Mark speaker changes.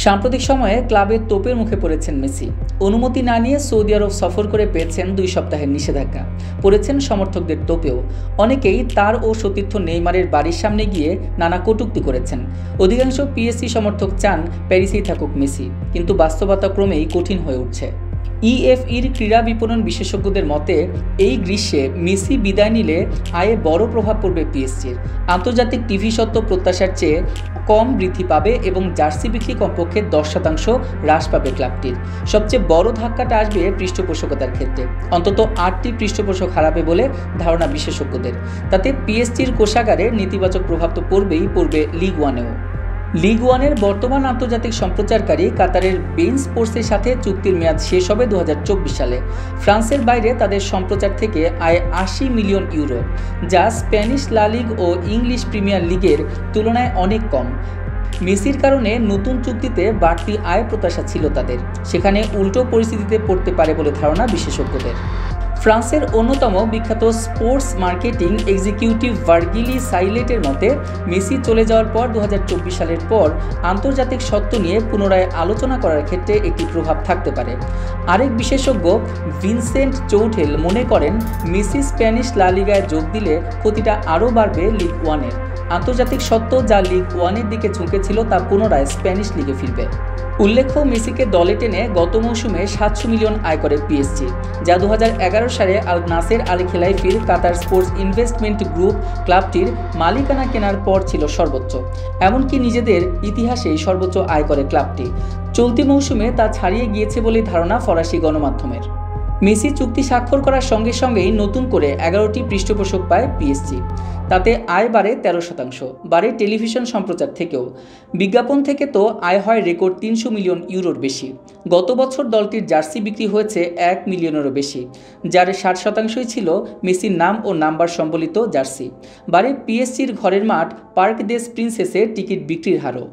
Speaker 1: সাম্প্রতিক সময়ে ক্লাবের তোপের মুখে পড়েছেন মেসি। অনুমতি না নিয়ে সৌদি আরব সফর করে পেয়েছেন 2 সপ্তাহের নিষেধাজ্ঞা, পড়েছেন সমর্থকদের তোপেও। অনেকেই তার ও সতীর্থ নেইমারের বাড়ির সামনে গিয়ে নানা কটূক্তি করেছেন। অধিকাংশ পিএসজি সমর্থক চান প্যারিসেই থাকুক মেসি, কিন্তু বাস্তবতা ক্রমেই কঠিন হয়ে উঠছে। ইএফইর ক্রীড়া বিপণন বিশেষজ্ঞদের মতে, এই গ্রীষ্মে মেসি বিদায় নিলে আয়ে বড় প্রভাব পড়বে পিএসজির। আন্তর্জাতিক টিভি স্বত্ব প্রত্যাশার চেয়ে কম বৃদ্ধি পাবে এবং জার্সি বিক্রি কমপক্ষে 10% হ্রাস পাবে ক্লাবটির। সবচেয়ে বড় ধাক্কাটা আসবে পৃষ্ঠপোষকতার ক্ষেত্রে। অন্তত 8টি পৃষ্ঠপোষক হারাবে বলে ধারণা বিশেষজ্ঞদের। তাতে পিএসজির কোষাগারে নেতিবাচক প্রভাব তো পড়বে লিগ ওয়ানেও। লিগ ওয়ানের বর্তমান আন্তর্জাতিক সম্প্রচারকারী কাতারের বেইন স্পোর্টসের সাথে চুক্তির মেয়াদ শেষ হবে 2024 সালে। ফ্রান্সের বাইরে তাদের সম্প্রচার থেকে আয় 80 মিলিয়ন ইউরো, যা স্প্যানিশ লা লিগ ও ইংলিশ প্রিমিয়ার লিগের তুলনায় অনেক কম। মেসির কারণে নতুন চুক্তিতে বাড়তি আয় প্রত্যাশা ছিল তাদের, সেখানে উল্টো পরিস্থিতিতে পড়তে পারে বলে ধারণা বিশেষজ্ঞদের। ফ্রান্সের অন্যতম বিখ্যাত স্পোর্টস মার্কেটিং এক্সিকিউটিভ ভার্জিলি সাইলেটের মতে, মেসি চলে যাওয়ার পর 2024 সালের পর আন্তর্জাতিক স্বত্ব নিয়ে পুনরায় আলোচনা করার ক্ষেত্রে একটি প্রভাব থাকতে পারে। আরেক বিশেষজ্ঞ ভিনসেন্ট চৌঠেল মনে করেন, মেসি স্প্যানিশ লা লিগায় যোগ দিলে ক্ষতিটা আরও বাড়বে লিগ ওয়ানের। আন্তর্জাতিক স্বত্ব যা লিগ ওয়ানের দিকে ঝুঁকেছিল তা পুনরায় স্প্যানিশ লিগে ফিরবে। উল্লেখ্য, মেসিকে দলে টেনে গত মৌসুমে 700 মিলিয়ন আয় করে পিএসজি, যা 2011 সালে আল নাসের আল খেলাইফির কাতার স্পোর্টস ইনভেস্টমেন্ট গ্রুপ ক্লাবটির মালিকানা কেনার পর ছিল সর্বোচ্চ। এমনকি নিজেদের ইতিহাসেই সর্বোচ্চ আয় করে ক্লাবটি। চলতি মৌসুমে তা ছাড়িয়ে গিয়েছে বলে ধারণা ফরাসি গণমাধ্যমের। মেসি চুক্তি স্বাক্ষর করার সঙ্গে সঙ্গেই নতুন করে 11টি পৃষ্ঠপোষক পায় পিএসজি। তাতে আয় বাড়ে 13%, বাড়ে টেলিভিশন সম্প্রচার থেকেও। বিজ্ঞাপন থেকে তো আয় হয় রেকর্ড 300 মিলিয়ন ইউরোর বেশি। গত বছর দলটির জার্সি বিক্রি হয়েছে 1 মিলিয়নেরও বেশি, যার 60%ই ছিল মেসির নাম ও নাম্বার সম্বলিত জার্সি। বাড়ে পিএসজির ঘরের মাঠ পার্ক দেস প্রিন্সেসের টিকিট বিক্রির হারও।